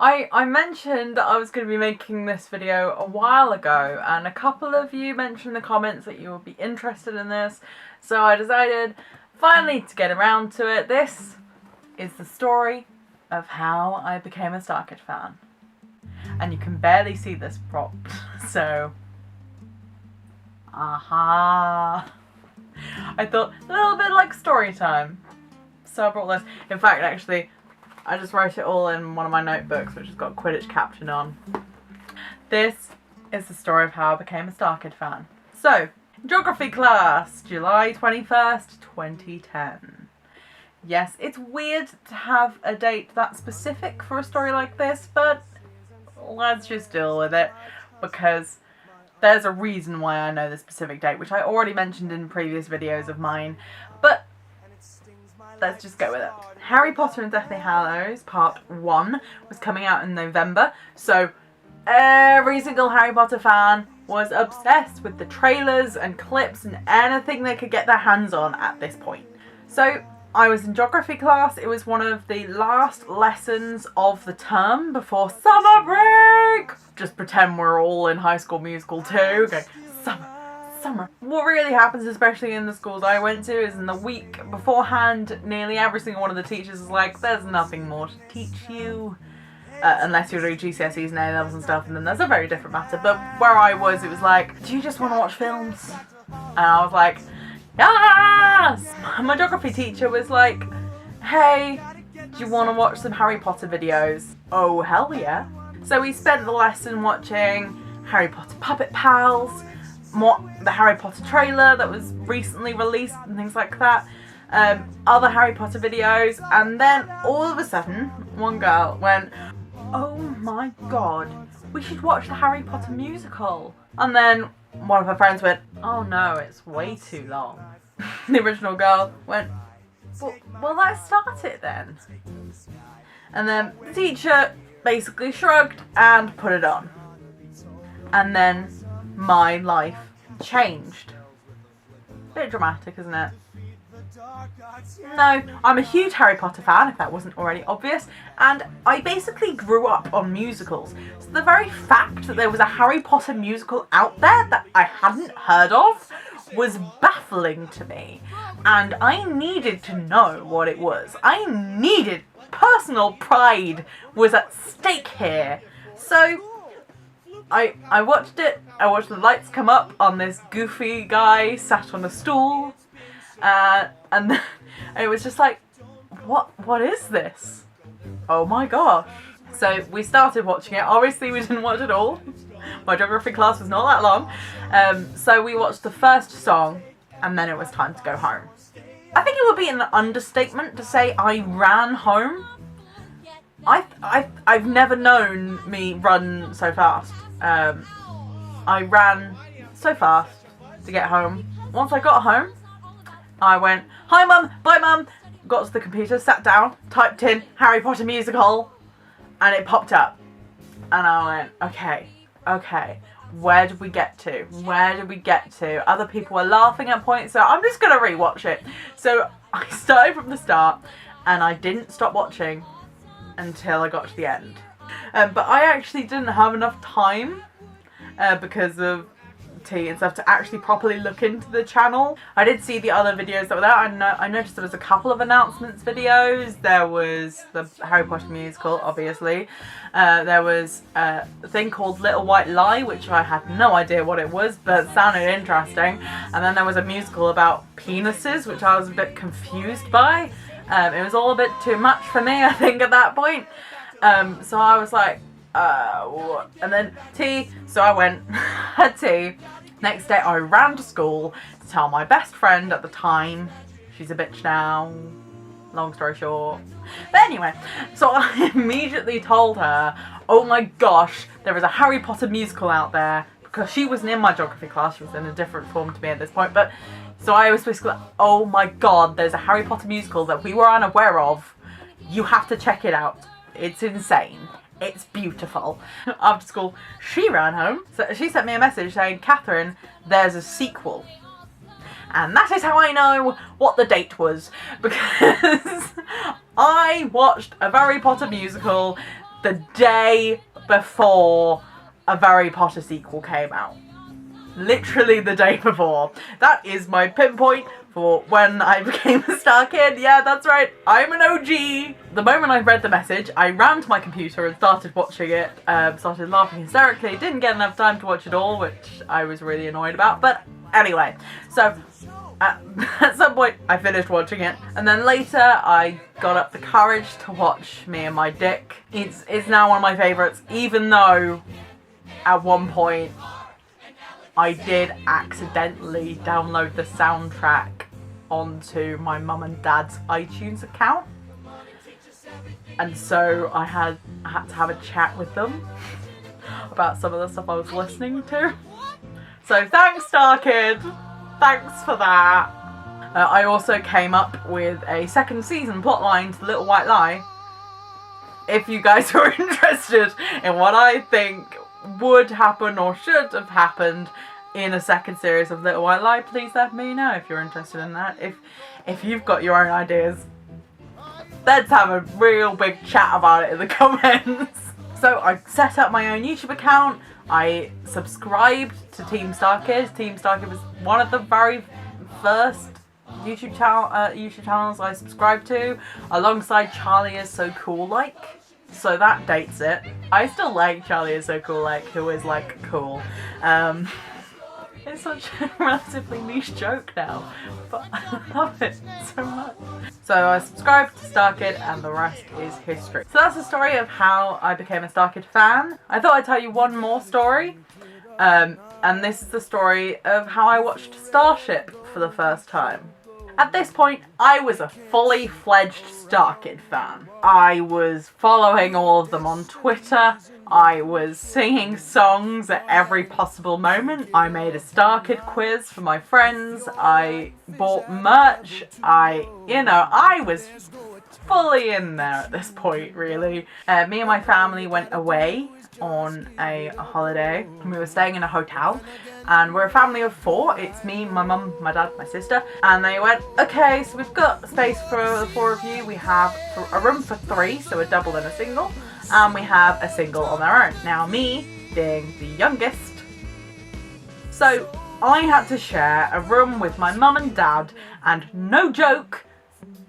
I mentioned that I was going to be making this video a while ago, and a couple of you mentioned in the comments that you would be interested in this, so I decided finally to get around to it. This is the story of how I became a Starkid fan. And you can barely see this prop, so... aha! I thought, a little bit like story time. So I brought this. In fact, actually, I just wrote it all in one of my notebooks, which has got a Quidditch caption on. This is the story of how I became a Starkid fan. So, geography class, July 21st, 2010. Yes, it's weird to have a date that specific for a story like this, but let's just deal with it, because there's a reason why I know the specific date, which I already mentioned in previous videos of mine, but let's just go with it. Harry Potter and Deathly Hallows Part 1 was coming out in November, so every single Harry Potter fan was obsessed with the trailers and clips and anything they could get their hands on at this point. So I was in geography class. It was one of the last lessons of the term before summer break. Just pretend we're all in High School Musical 2. Okay, summer. What really happens, especially in the schools I went to, is in the week beforehand, nearly every single one of the teachers is like, there's nothing more to teach you. Unless you're doing GCSEs and A-levels and stuff, and then that's a very different matter. But where I was, it was like, do you just want to watch films? And I was like, yes! My geography teacher was like, hey, do you want to watch some Harry Potter videos? Oh, hell yeah. So we spent the lesson watching Harry Potter Puppet Pals, the Harry Potter trailer that was recently released and things like that, other Harry Potter videos, and then all of a sudden, one girl went, oh my god, we should watch the Harry Potter musical. And then one of her friends went, oh no, it's way too long. The original girl went, well, let's start it then. And then the teacher basically shrugged and put it on. And then my life changed. Bit dramatic, isn't it? No, I'm a huge Harry Potter fan, if that wasn't already obvious, and I basically grew up on musicals. So the very fact that there was a Harry Potter musical out there that I hadn't heard of was baffling to me, and I needed to know what it was. Personal pride was at stake here. So I watched it. I watched the lights come up on this goofy guy sat on a stool, and then it was just like, what is this? Oh my gosh. So we started watching it. Obviously we didn't watch it all. My geography class was not that long. So we watched the first song, and then it was time to go home. I think it would be an understatement to say I ran home. I've never known me run so fast. I ran so fast to get home. Once I got home, I went, hi mum, bye mum, got to the computer, sat down, typed in Harry Potter musical, and it popped up. And I went, okay, where did we get to? Other people were laughing at points, so I'm just going to rewatch it. So I started from the start, and I didn't stop watching until I got to the end. But I actually didn't have enough time because of tea and stuff to actually properly look into the channel. I did see the other videos that were there. I noticed there was a couple of announcements videos. There was the Harry Potter musical, obviously. There was a thing called Little White Lie, which I had no idea what it was, but sounded interesting. And then there was a musical about penises, which I was a bit confused by. It was all a bit too much for me, I think, at that point. So I was like, what? And then tea, so I went, had tea. Next day I ran to school to tell my best friend at the time, she's a bitch now, long story short. But anyway, so I immediately told her, oh my gosh, there is a Harry Potter musical out there, because she wasn't in my geography class, she was in a different form to me at this point, but so I was basically like, oh my god, there's a Harry Potter musical that we were unaware of, you have to check it out, it's insane. It's beautiful. After school, she ran home. So she sent me a message saying, Catherine, there's a sequel. And that is how I know what the date was. Because I watched a Harry Potter musical the day before a Harry Potter sequel came out. Literally the day before. That is my pinpoint for when I became a Starkid. Yeah, that's right, I'm an OG. The moment I read the message, I ran to my computer and started watching it. Started laughing hysterically. Didn't get enough time to watch it all, which I was really annoyed about. But anyway, so at some point I finished watching it, and then later I got up the courage to watch Me and My Dick. It's now one of my favourites, even though at one point I did accidentally download the soundtrack onto my mum and dad's iTunes account, and so I had to have a chat with them about some of the stuff I was listening to. So thanks, Starkid! Thanks for that! I also came up with a second season plotline to The Little White Lie. If you guys are interested in what I think would happen or should have happened in a second series of Little White Lie, please let me know if you're interested in that. If you've got your own ideas, let's have a real big chat about it in the comments. So I set up my own YouTube account. I subscribed to Team Starkid. Team Starkid was one of the very first YouTube channels I subscribed to, alongside Charlie Is So Cool Like. So that dates it. I still like Charlie Is So Cool Like, who is like cool. It's such a relatively niche joke now, but I love it so much. So I subscribed to Starkid, and the rest is history. So that's the story of how I became a Starkid fan. I thought I'd tell you one more story, and this is the story of how I watched Starship for the first time. At this point, I was a fully fledged Starkid fan. I was following all of them on Twitter. I was singing songs at every possible moment. I made a Starkid quiz for my friends. I bought merch. I was fully in there at this point, really. Me and my family went away on a holiday. We were staying in a hotel, and we're a family of 4. It's me, my mum, my dad, my sister, and they went, okay, so we've got space for the 4 of you. We have a room for 3, so a double and a single, and we have a single on their own. Now, me being the youngest, so I had to share a room with my mum and dad, and no joke,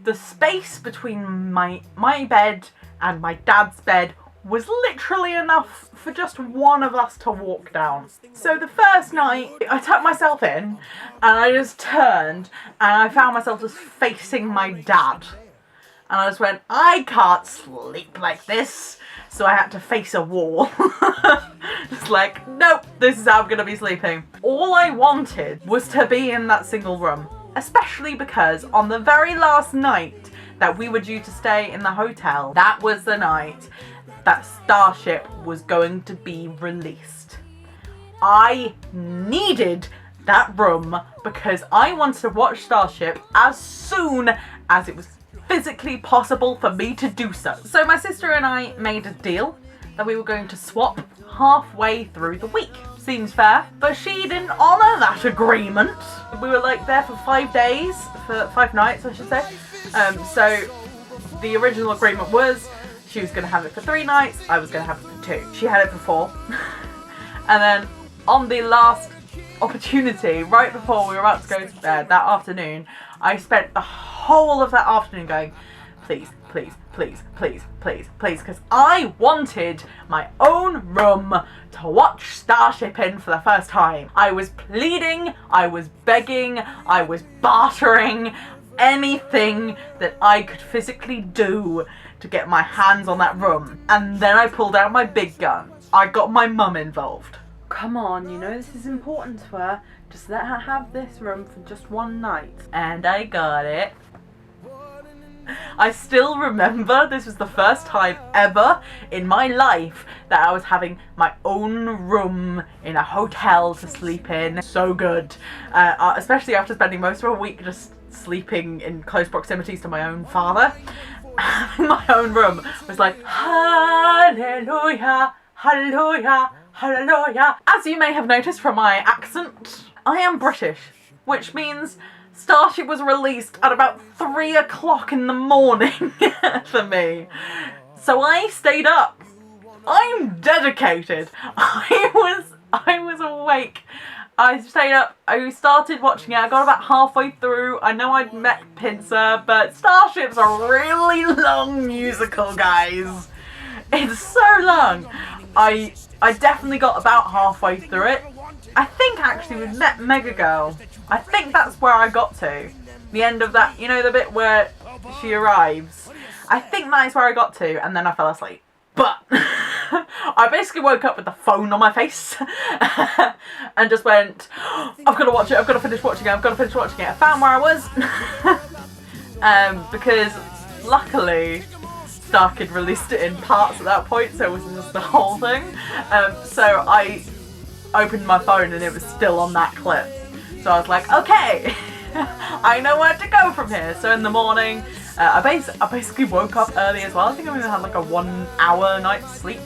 the space between my bed and my dad's bed was literally enough for just one of us to walk down. So the first night, I tucked myself in, and I just turned, and I found myself just facing my dad. And I just went, I can't sleep like this. So I had to face a wall. Just like, nope, this is how I'm gonna be sleeping. All I wanted was to be in that single room, especially because on the very last night that we were due to stay in the hotel, that was the night that Starship was going to be released. I needed that room because I wanted to watch Starship as soon as it was physically possible for me to do so. So my sister and I made a deal that we were going to swap halfway through the week. Seems fair, but she didn't honour that agreement. We were like there for 5 days, for 5 nights I should say. So the original agreement was she was going to have it for 3 nights, I was going to have it for 2. She had it for 4. And then on the last opportunity, right before we were about to go to bed that afternoon, I spent the whole of that afternoon going, please, please, please, please, please, please, because I wanted my own room to watch Starship in for the first time. I was pleading, I was begging, I was bartering, anything that I could physically do to get my hands on that room. And then I pulled out my big gun. I got my mum involved. Come on, you know this is important to her. Just let her have this room for just 1 night. And I got it. I still remember this was the first time ever in my life that I was having my own room in a hotel to sleep in. So good. Especially after spending most of a week just sleeping in close proximities to my own father. Having my own room was like, hallelujah, hallelujah, hallelujah. As you may have noticed from my accent, I am British, which means Starship was released at about 3 o'clock in the morning for me. So I stayed up dedicated. I was awake. I stayed up, I started watching it, I got about halfway through. I know I'd met Pincer, but Starship's a really long musical, guys. It's so long. I definitely got about halfway through it. I think actually we met Mega Girl. I think that's where I got to. The end of that, you know, the bit where she arrives. I think that is where I got to, and then I fell asleep. But I basically woke up with the phone on my face and just went, I've got to watch it, I've got to finish watching it, I've got to finish watching it. I found where I was because luckily Starkid released it in parts at that point, so it wasn't just the whole thing. So I opened my phone and it was still on that clip. So I was like, okay, I know where to go from here. So in the morning, I basically woke up early as well. I think I even had like a 1 hour night's sleep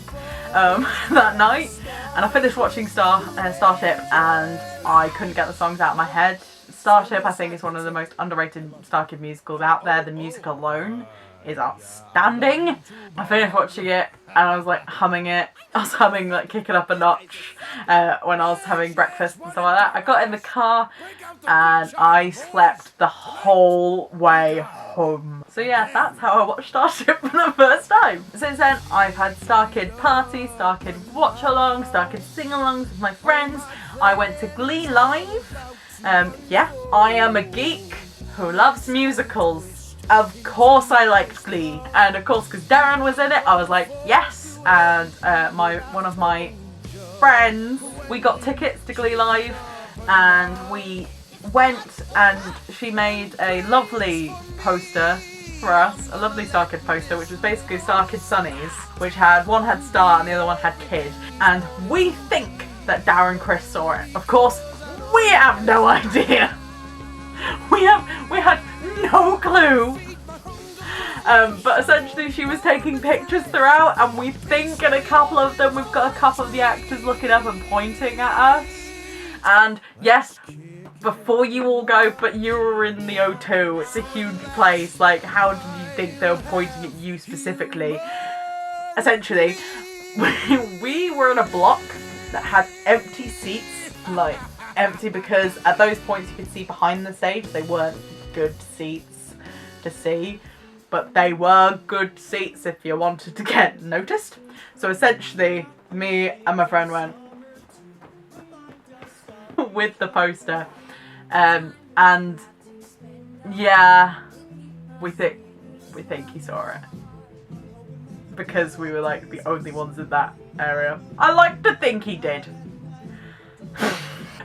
that night. And I finished watching Starship and I couldn't get the songs out of my head. Starship, I think, is one of the most underrated Starkid musicals out there. The music alone is outstanding. I finished watching it and I was like humming it. I was humming like Kick It Up a Notch when I was having breakfast and stuff like that. I got in the car and I slept the whole way home. So yeah, that's how I watched Starship for the first time. Since then, I've had Starkid party, Starkid watch along, Starkid sing alongs with my friends. I went to Glee Live. Yeah, I am a geek who loves musicals. Of course I liked Glee, and of course because Darren was in it, I was like, yes. And one of my friends, we got tickets to Glee Live, and we went, and she made a lovely poster for us, a lovely Starkid poster, which was basically Starkid Sunnies, which one had Star and the other one had Kid, and we think that Darren Criss saw it. Of course, we have no idea. We had no clue. But essentially she was taking pictures throughout, and we think in a couple of them we've got a couple of the actors looking up and pointing at us. And yes, before you all go, but you were in the O2, it's a huge place, like how did you think they were pointing at you specifically? Essentially, we were in a block that had empty seats, like empty, because at those points you could see behind the stage. They weren't good seats to see, but they were good seats if you wanted to get noticed. So essentially, me and my friend went with the poster, and yeah, we think he saw it because we were like the only ones in that area. I like to think he did.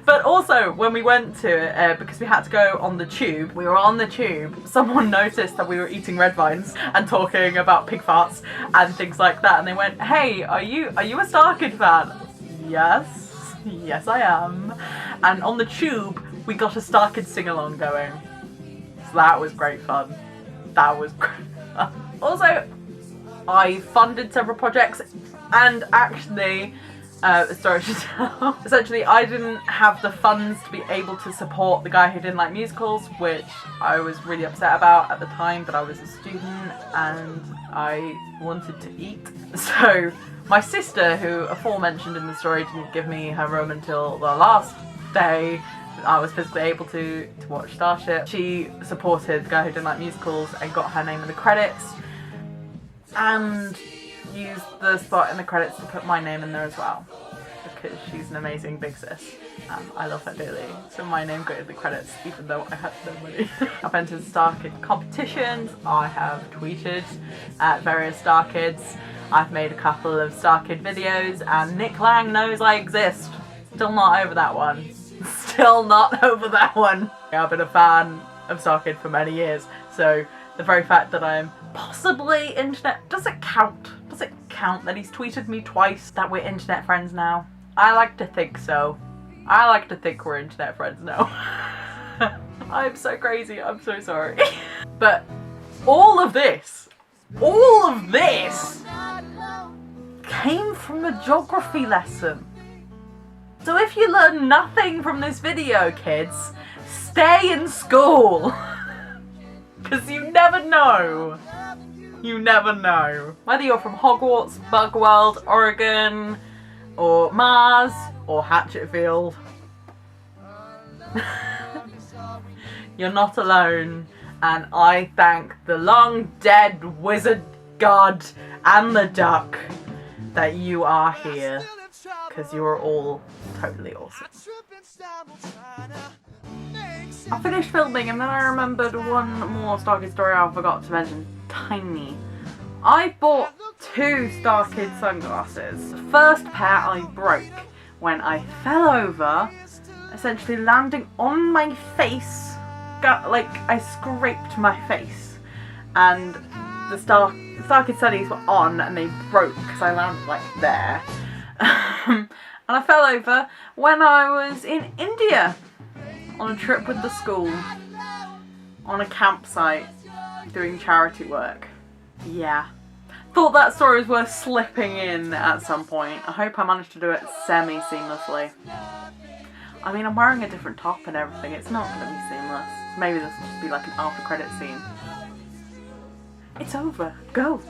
But also, when we went to it, because we had to go on the tube, we were on the tube, someone noticed that we were eating red vines and talking about pig farts and things like that, and they went, hey, are you a Starkid fan? Yes I am. And on the tube, we got a Starkid sing-along going. So that was great fun. That was great fun. Also, I funded several projects, and actually, story to tell. Essentially, I didn't have the funds to be able to support the guy who didn't like musicals, which I was really upset about at the time, but I was a student and I wanted to eat. So my sister, who aforementioned in the story didn't give me her room until the last day I was physically able to watch Starship, she supported the guy who didn't like musicals and got her name in the credits, and used the spot in the credits to put my name in there as well, because she's an amazing big sis. I love her dearly, so my name got in the credits even though I had no money. I've entered Starkid competitions, I have tweeted at various Starkids, I've made a couple of Starkid videos, and Nick Lang knows I exist. Still not over that one. Still not over that one. I've been a fan of Starkid for many years, so the very fact that I'm possibly internet, does it count? Does it count that he's tweeted me twice that we're internet friends now? I like to think so. I like to think we're internet friends now. I'm so crazy, I'm so sorry. But all of this came from a geography lesson. So if you learn nothing from this video, kids, stay in school. Because you never know. You never know. Whether you're from Hogwarts, Bugworld, Oregon, or Mars, or Hatchetfield, you're not alone. And I thank the long dead wizard god and the duck that you are here, because you're all totally awesome. I finished filming and then I remembered one more Starkid story I forgot to mention. Tiny. I bought 2 Starkid sunglasses. The first pair I broke when I fell over, essentially landing on my face. I scraped my face, and the Starkid studies were on and they broke because I landed like there. And I fell over when I was in India on a trip with the school on a campsite doing charity work. Yeah. Thought that story was worth slipping in at some point. I hope I managed to do it semi-seamlessly. I mean, I'm wearing a different top and everything. It's not going to be seamless. Maybe this will just be like an after credit scene. It's over. Go.